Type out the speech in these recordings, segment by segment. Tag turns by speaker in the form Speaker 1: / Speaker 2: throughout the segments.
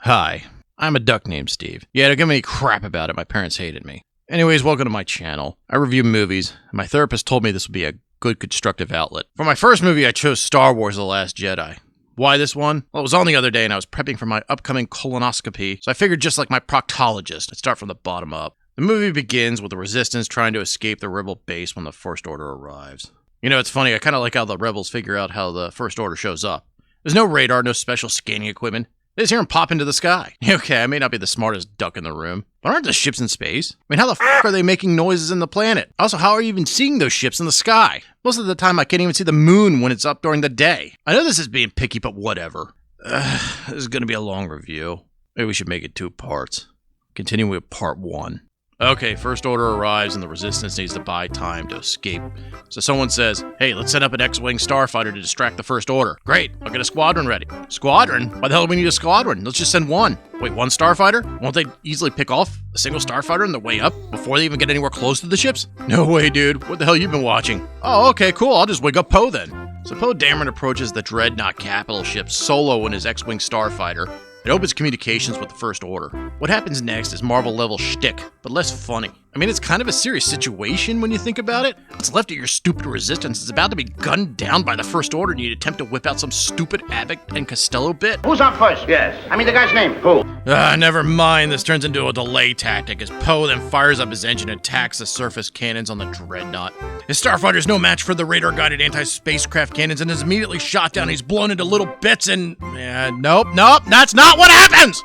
Speaker 1: Hi, I'm a duck named Steve. Yeah, don't give me any crap about it, my parents hated me. Anyways, welcome to my channel. I review movies, and my therapist told me this would be a good constructive outlet. For my first movie, I chose Star Wars: The Last Jedi. Why this one? Well, it was on the other day and I was prepping for my upcoming colonoscopy, so I figured just like my proctologist, I'd start from the bottom up. The movie begins with the Resistance trying to escape the Rebel base when the First Order arrives. You know, it's funny, I kind of like how the Rebels figure out how the First Order shows up. There's no radar, no special scanning equipment. They just hear them pop into the sky. Okay, I may not be the smartest duck in the room, but aren't the ships in space? I mean, how the f*** are they making noises in the planet? Also, how are you even seeing those ships in the sky? Most of the time, I can't even see the moon when it's up during the day. I know this is being picky, but whatever. This is going to be a long review. Maybe we should make it 2 parts. Continuing with part 1. Okay, First Order arrives and the Resistance needs to buy time to escape. So someone says, hey, let's send up an X-Wing starfighter to distract the First Order. Great, I'll get a squadron ready. Squadron? Why the hell do we need a squadron? Let's just send one. Wait, one starfighter? Won't they easily pick off a single starfighter on the way up before they even get anywhere close to the ships? No way, dude. What the hell you been watching? Oh, okay, cool. I'll just wig up Poe then. So Poe Dameron approaches the Dreadnought capital ship solo in his X-Wing starfighter. It opens communications with the First Order. What happens next is Marvel-level shtick, but less funny. I mean, it's kind of a serious situation when you think about it. What's left of your stupid Resistance is about to be gunned down by the First Order and you attempt to whip out some stupid Abbott and Costello bit?
Speaker 2: Who's on first? Yes. I mean the guy's name. Who?
Speaker 1: Never mind. This turns into a delay tactic as Poe then fires up his engine and attacks the surface cannons on the Dreadnought. His starfighter's no match for the radar-guided anti-spacecraft cannons and is immediately shot down. He's blown into little bits and... nope, that's not what happens!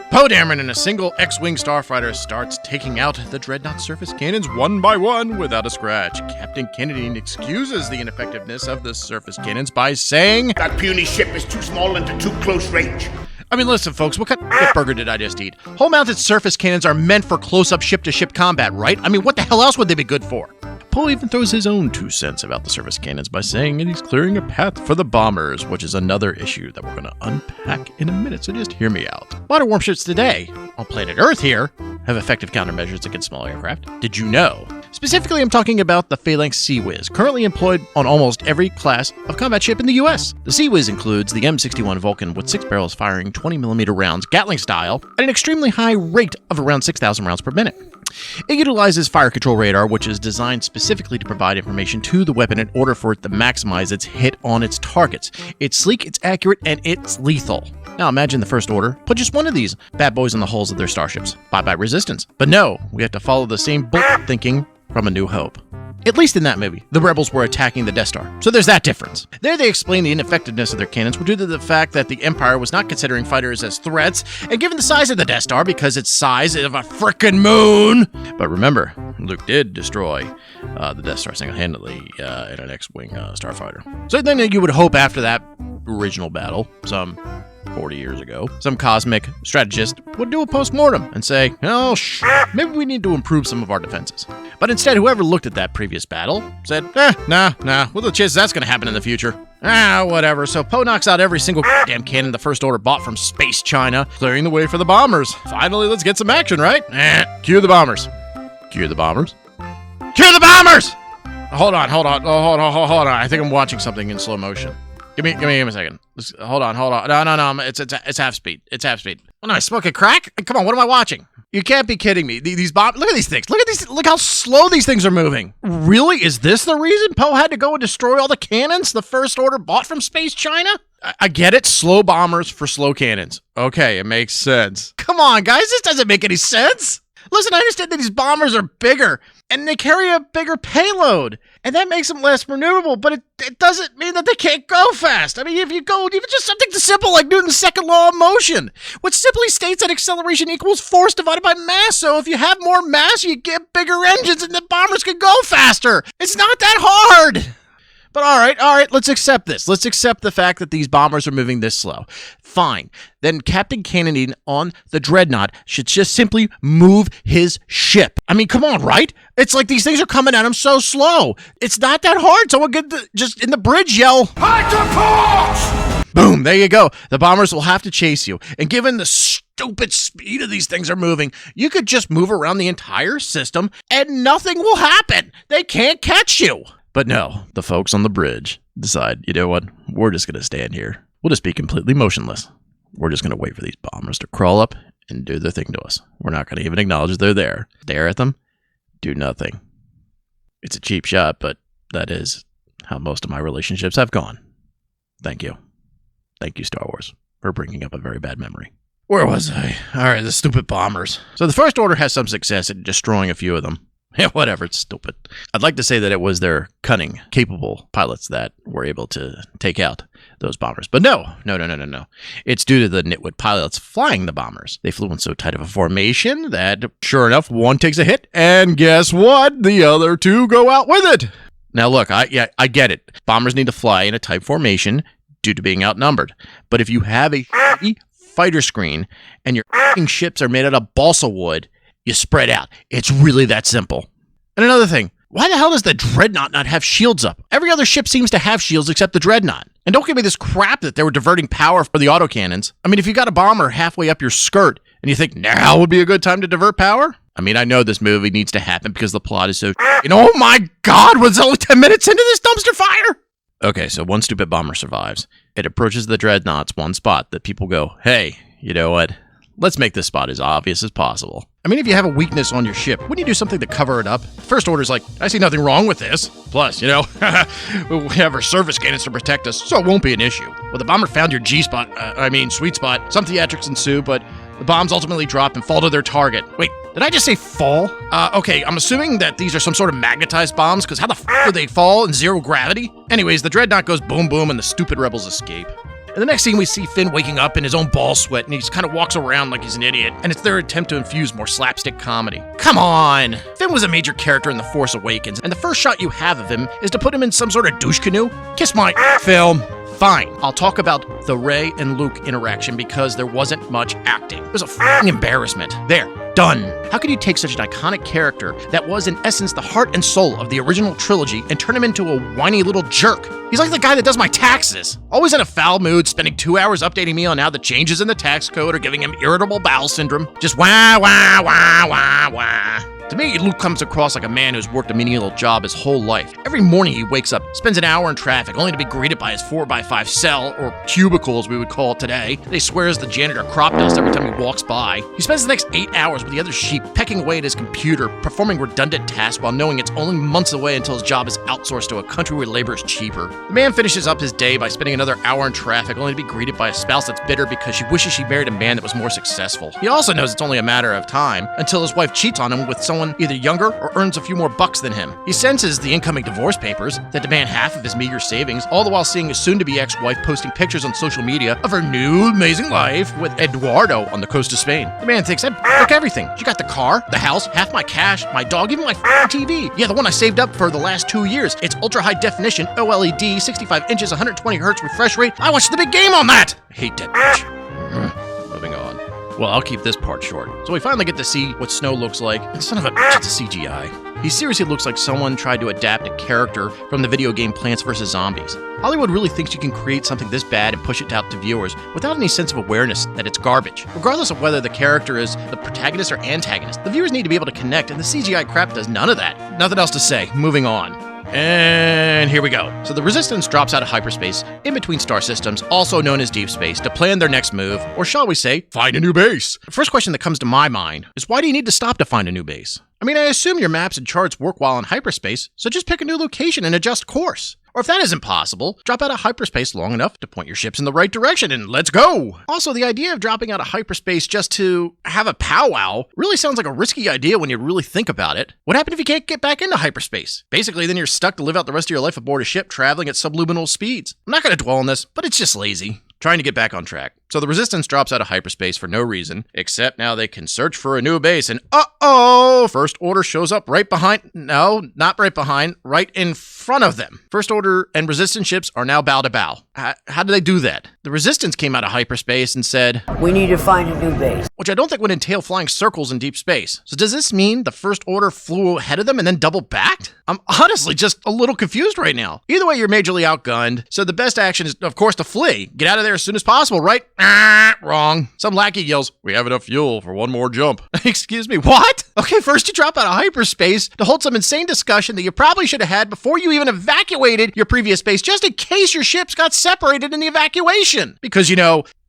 Speaker 1: Poe Dameron in a single X-Wing starfighter starts taking out the Dreadnought surface cannons one by one without a scratch. Captain Kennedy excuses the ineffectiveness of the surface cannons by saying,
Speaker 2: that puny ship is too small and too close range.
Speaker 1: I mean, listen, folks, what kind of burger did I just eat? Hull-mounted surface cannons are meant for close-up ship-to-ship combat, right? I mean, what the hell else would they be good for? Poe even throws his own 2 cents about the surface cannons by saying that he's clearing a path for the bombers, which is another issue that we're going to unpack in a minute, so just hear me out. Modern warships today, on planet Earth here, have effective countermeasures against small aircraft. Did you know? Specifically, I'm talking about the Phalanx Sea Whiz, currently employed on almost every class of combat ship in the U.S. The Sea Whiz includes the M61 Vulcan with 6 barrels firing 20mm rounds, Gatling style, at an extremely high rate of around 6,000 rounds per minute. It utilizes fire control radar, which is designed specifically to provide information to the weapon in order for it to maximize its hit on its targets. It's sleek, it's accurate, and it's lethal. Now imagine the First Order put just one of these bad boys in the hulls of their starships. Bye-bye Resistance. But no, we have to follow the same bullshit thinking from A New Hope. At least in that movie, the rebels were attacking the Death Star, so there's that difference. There they explain the ineffectiveness of their cannons were due to the fact that the Empire was not considering fighters as threats, and given the size of the Death Star because its size is of a frickin' moon. But remember, Luke did destroy the Death Star single-handedly in an X-Wing starfighter. So then you would hope after that original battle, some 40 years ago, some cosmic strategist would do a post-mortem and say, oh, maybe we need to improve some of our defenses. But instead, whoever looked at that previous battle said, nah, what are the chances that's going to happen in the future? Whatever. So Poe knocks out every single damn cannon the First Order bought from Space China, clearing the way for the bombers. Finally, let's get some action, right? Cue the bombers. Cue the bombers. Cue the bombers! Hold on. I think I'm watching something in slow motion. Give me a second. Hold on. No. It's half speed. It's half speed. Oh no, I smoke a crack? Come on, what am I watching? You can't be kidding me. These bombs. Look at these things. Look how slow these things are moving. Really? Is this the reason Poe had to go and destroy all the cannons the First Order bought from Space China? I get it. Slow bombers for slow cannons. Okay, it makes sense. Come on, guys. This doesn't make any sense. Listen, I understand that these bombers are bigger, and they carry a bigger payload, and that makes them less maneuverable, but it doesn't mean that they can't go fast. I mean, if you go even just something simple like Newton's second law of motion, which simply states that acceleration equals force divided by mass, so if you have more mass, you get bigger engines, and the bombers can go faster. It's not that hard. But all right, let's accept this. Let's accept the fact that these bombers are moving this slow. Fine. Then Captain Kennedy on the Dreadnought should just simply move his ship. I mean, come on, right? It's like these things are coming at him so slow. It's not that hard. Someone could just in the bridge yell, "Hide to port!" Boom, there you go. The bombers will have to chase you. And given the stupid speed of these things are moving, you could just move around the entire system and nothing will happen. They can't catch you. But no, the folks on the bridge decide, you know what, we're just going to stand here. We'll just be completely motionless. We're just going to wait for these bombers to crawl up and do their thing to us. We're not going to even acknowledge they're there. Stare at them, do nothing. It's a cheap shot, but that is how most of my relationships have gone. Thank you. Thank you, Star Wars, for bringing up a very bad memory. Where was I? All right, the stupid bombers. So the First Order has some success at destroying a few of them. Yeah, whatever, it's stupid. I'd like to say that it was their cunning, capable pilots that were able to take out those bombers. But no. It's due to the nitwit pilots flying the bombers. They flew in so tight of a formation that, sure enough, one takes a hit, and guess what? The other two go out with it. Now look, I get it. Bombers need to fly in a tight formation due to being outnumbered. But if you have a fighter screen and your ships are made out of balsa wood, you spread out. It's really that simple. And another thing, why the hell does the Dreadnought not have shields up? Every other ship seems to have shields except the Dreadnought. And don't give me this crap that they were diverting power for the autocannons. I mean, if you got a bomber halfway up your skirt and you think now would be a good time to divert power? I mean, I know this movie needs to happen because the plot is so oh my God, was it only 10 minutes into this dumpster fire? Okay, so one stupid bomber survives. It approaches the Dreadnought's one spot that people go, hey, you know what? Let's make this spot as obvious as possible. I mean, if you have a weakness on your ship, wouldn't you do something to cover it up? First Order's like, I see nothing wrong with this. Plus, we have our surface cannons to protect us, so it won't be an issue. Well, the bomber found your sweet spot. Some theatrics ensue, but the bombs ultimately drop and fall to their target. Wait, did I just say fall? Okay, I'm assuming that these are some sort of magnetized bombs, because how the f*** would they fall in zero gravity? Anyways, the Dreadnought goes boom boom and the stupid rebels escape. And the next scene, we see Finn waking up in his own ball sweat, and he just kind of walks around like he's an idiot, and it's their attempt to infuse more slapstick comedy. Come on! Finn was a major character in The Force Awakens, and the first shot you have of him is to put him in some sort of douche canoe? Kiss my film. Fine, I'll talk about the Rey and Luke interaction because there wasn't much acting. It was a f***ing embarrassment. There, done. How could you take such an iconic character that was in essence the heart and soul of the original trilogy and turn him into a whiny little jerk? He's like the guy that does my taxes. Always in a foul mood, spending 2 hours updating me on how the changes in the tax code are giving him irritable bowel syndrome. Just wah, wah, wah, wah, wah. To me, Luke comes across like a man who's worked a menial job his whole life. Every morning he wakes up, spends an hour in traffic, only to be greeted by his 4x5 cell, or cubicle as we would call it today. They swears the janitor crop dust every time he walks by. He spends the next 8 hours with the other sheep, pecking away at his computer, performing redundant tasks while knowing it's only months away until his job is outsourced to a country where labor is cheaper. The man finishes up his day by spending another hour in traffic, only to be greeted by a spouse that's bitter because she wishes she married a man that was more successful. He also knows it's only a matter of time until his wife cheats on him with someone either younger or earns a few more bucks than him. He senses the incoming divorce papers that demand half of his meager savings, all the while seeing his soon-to-be ex-wife posting pictures on social media of her new amazing life with Eduardo on the coast of Spain. The man thinks, I took everything. She got the car, the house, half my cash, my dog, even my TV. Yeah, the one I saved up for the last 2 years. It's ultra-high definition, OLED, 65 inches, 120 hertz refresh rate. I watched the big game on that! I hate that bitch. Moving on. Well, I'll keep this part short. So we finally get to see what Snow looks like, and son of a bitch, it's a CGI. He seriously looks like someone tried to adapt a character from the video game Plants vs. Zombies. Hollywood really thinks you can create something this bad and push it out to viewers without any sense of awareness that it's garbage. Regardless of whether the character is the protagonist or antagonist, the viewers need to be able to connect, and the CGI crap does none of that. Nothing else to say. Moving on. And here we go. So the Resistance drops out of hyperspace in between star systems, also known as deep space, to plan their next move, or shall we say, find a new base. The first question that comes to my mind is, why do you need to stop to find a new base? I mean, I assume your maps and charts work while in hyperspace, so just pick a new location and adjust course. Or if that isn't possible, drop out of hyperspace long enough to point your ships in the right direction and let's go! Also, the idea of dropping out of hyperspace just to have a powwow really sounds like a risky idea when you really think about it. What happens if you can't get back into hyperspace? Basically, then you're stuck to live out the rest of your life aboard a ship traveling at subluminal speeds. I'm not going to dwell on this, but it's just lazy. Trying to get back on track. So the Resistance drops out of hyperspace for no reason, except now they can search for a new base, and uh-oh! First Order shows up right behind, no, not right behind, right in front of them. First Order and Resistance ships are now bow to bow. How did they do that? The Resistance came out of hyperspace and said, we need to find a new base. Which I don't think would entail flying circles in deep space. So does this mean the First Order flew ahead of them and then double backed? I'm honestly just a little confused right now. Either way, you're majorly outgunned, so the best action is, of course, to flee. Get out of there as soon as possible, right? Wrong. Some lackey yells, we have enough fuel for one more jump. Excuse me, what? Okay, first you drop out of hyperspace to hold some insane discussion that you probably should have had before you even evacuated your previous base, just in case your ships got separated in the evacuation. propulsion. Because,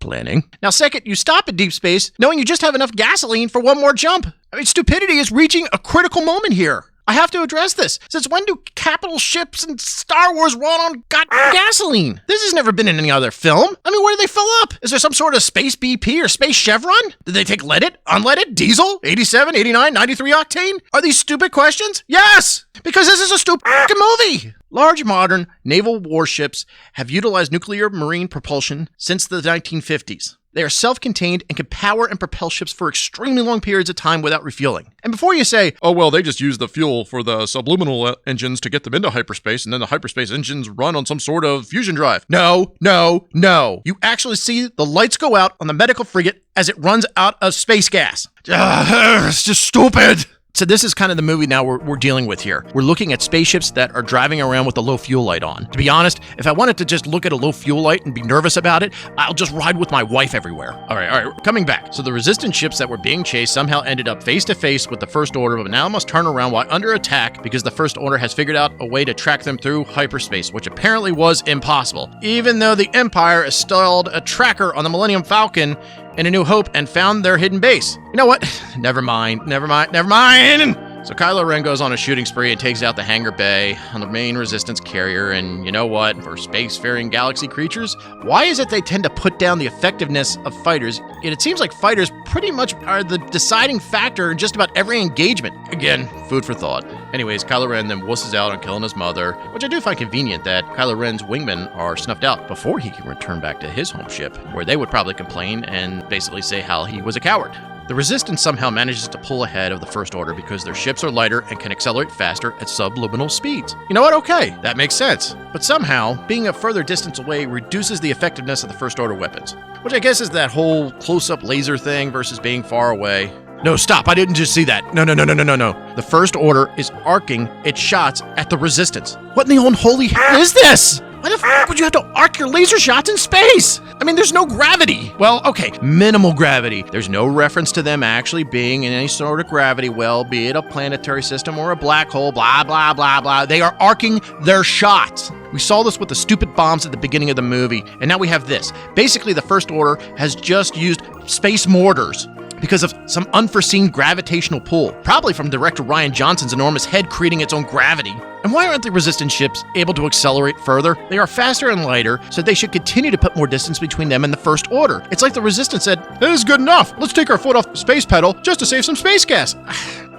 Speaker 1: planning. Now, second, you stop at deep space knowing you just have enough gasoline for one more jump. I mean, stupidity is reaching a critical moment here. I have to address this. Since when do capital ships and Star Wars run on gasoline? This has never been in any other film. I mean, where do they fill up? Is there some sort of space BP or space Chevron? Did they take leaded, unleaded, diesel, 87, 89, 93 octane? Are these stupid questions? Yes! Because this is a stupid movie! Large modern naval warships have utilized nuclear marine propulsion since the 1950s. They are self-contained and can power and propel ships for extremely long periods of time without refueling. And before you say, oh, well, they just use the fuel for the subliminal engines to get them into hyperspace, and then the hyperspace engines run on some sort of fusion drive. No. You actually see the lights go out on the medical frigate as it runs out of space gas. It's just stupid. So this is kind of the movie now we're dealing with here. We're looking at spaceships that are driving around with a low fuel light on. To be honest, if I wanted to just look at a low fuel light and be nervous about it, I'll just ride with my wife everywhere. All right, coming back. So the resistance ships that were being chased somehow ended up face to face with the First Order, but now must turn around while under attack because the First Order has figured out a way to track them through hyperspace, which apparently was impossible. Even though the Empire installed a tracker on the Millennium Falcon in A New Hope and found their hidden base. You know what? Never mind. So Kylo Ren goes on a shooting spree and takes out the hangar bay on the main resistance carrier, and you know what? For spacefaring galaxy creatures, why is it they tend to put down the effectiveness of fighters? Yet it seems like fighters pretty much are the deciding factor in just about every engagement. Again, food for thought. Anyways, Kylo Ren then wusses out on killing his mother, which I do find convenient that Kylo Ren's wingmen are snuffed out before he can return back to his home ship, where they would probably complain and basically say how he was a coward. The Resistance somehow manages to pull ahead of the First Order because their ships are lighter and can accelerate faster at subliminal speeds. You know what? Okay, that makes sense. But somehow, being a further distance away reduces the effectiveness of the First Order weapons, which I guess is that whole close-up laser thing versus being far away. No, stop, I didn't just see that. No. The First Order is arcing its shots at the Resistance. What in the unholy hell is this? Why the f*** would you have to arc your laser shots in space? I mean, there's no gravity. Well, okay, minimal gravity. There's no reference to them actually being in any sort of gravity well, be it a planetary system or a black hole, blah, blah, blah, blah. They are arcing their shots. We saw this with the stupid bombs at the beginning of the movie, and now we have this. Basically, the First Order has just used space mortars because of some unforeseen gravitational pull, probably from director Rian Johnson's enormous head creating its own gravity. And why aren't the Resistance ships able to accelerate further? They are faster and lighter, so they should continue to put more distance between them and the First Order. It's like the Resistance said, "This is good enough. Let's take our foot off the space pedal just to save some space gas."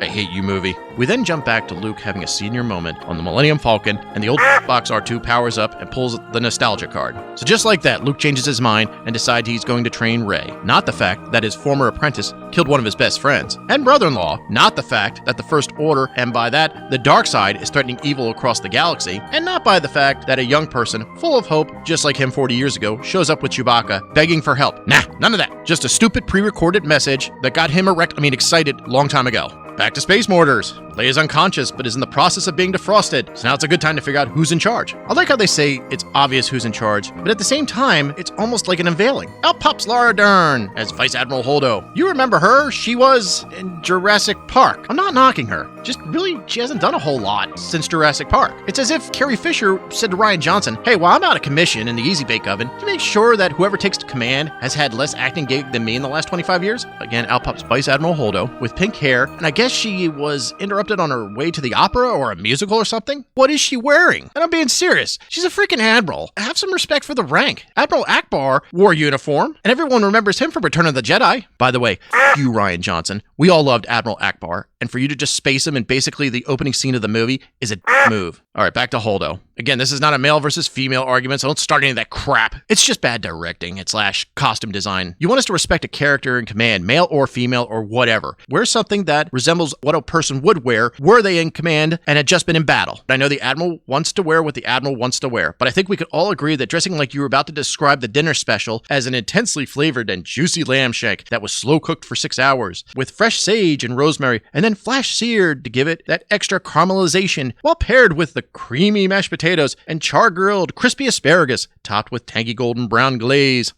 Speaker 1: I hate you, movie. We then jump back to Luke having a senior moment on the Millennium Falcon, and the old box R2 powers up and pulls the nostalgia card. So just like that, Luke changes his mind and decides he's going to train Rey. Not the fact that his former apprentice killed one of his best friends and brother-in-law. Not the fact that the First Order, and by that, the dark side, is threatening evil across the galaxy. And not by the fact that a young person, full of hope, just like him 40 years ago, shows up with Chewbacca, begging for help. Nah, none of that. Just a stupid pre-recorded message that got him excited long time ago. Back to space mortars. Leia is unconscious, but is in the process of being defrosted. So now it's a good time to figure out who's in charge. I like how they say it's obvious who's in charge, but at the same time, it's almost like an unveiling. Out pops Laura Dern as Vice Admiral Holdo. You remember her? She was in Jurassic Park. I'm not knocking her. Just really, she hasn't done a whole lot since Jurassic Park. It's as if Carrie Fisher said to Rian Johnson, "Hey, while I'm out of commission in the Easy Bake Oven, can you make sure that whoever takes command has had less acting gig than me in the last 25 years? Again, out pops Vice Admiral Holdo with pink hair, and I guess she was interrupted on her way to the opera or a musical or something. What is she wearing? And I'm being serious. She's a freaking admiral. Have some respect for the rank. Admiral Akbar wore a uniform, and everyone remembers him from Return of the Jedi. By the way, you, Rian Johnson. We all loved Admiral Akbar, and for you to just space him in basically the opening scene of the movie is a move. All right, back to Holdo. Again, this is not a male versus female argument, so don't start any of that crap. It's just bad directing / costume design. You want us to respect a character in command, male or female or whatever. Wear something that resembles what a person would wear were they in command and had just been in battle. I know the Admiral wants to wear what the Admiral wants to wear, but I think we could all agree that dressing like you were about to describe the dinner special as an intensely flavored and juicy lamb shank that was slow cooked for 6 hours with fresh sage and rosemary and then flash seared to give it that extra caramelization while paired with the creamy mashed potatoes and char-grilled crispy asparagus topped with tangy golden brown glaze.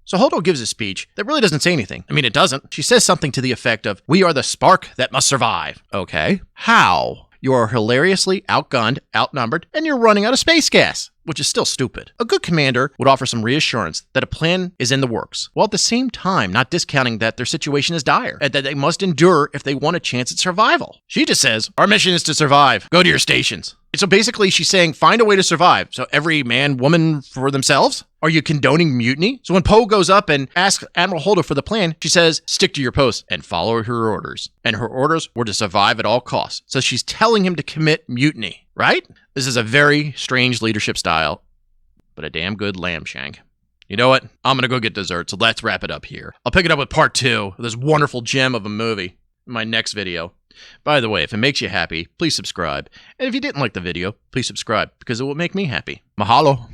Speaker 1: So Holdo gives a speech that really doesn't say anything. I mean, it doesn't. She says something to the effect of, "We are the spark that must survive." Okay. How? You are hilariously outgunned, outnumbered, and you're running out of space gas. which is still stupid. A good commander would offer some reassurance that a plan is in the works, while at the same time not discounting that their situation is dire and that they must endure if they want a chance at survival. She just says, our mission is to survive. Go to your stations. So basically, she's saying, find a way to survive. So every man, woman for themselves? Are you condoning mutiny? So when Poe goes up and asks Admiral Holdo for the plan, she says, stick to your post and follow her orders. And her orders were to survive at all costs. So she's telling him to commit mutiny, right? This is a very strange leadership style, but a damn good lamb shank. You know what? I'm going to go get dessert, so let's wrap it up here. I'll pick it up with part 2 of this wonderful gem of a movie in my next video. By the way, if it makes you happy, please subscribe. And if you didn't like the video, please subscribe because it will make me happy. Mahalo.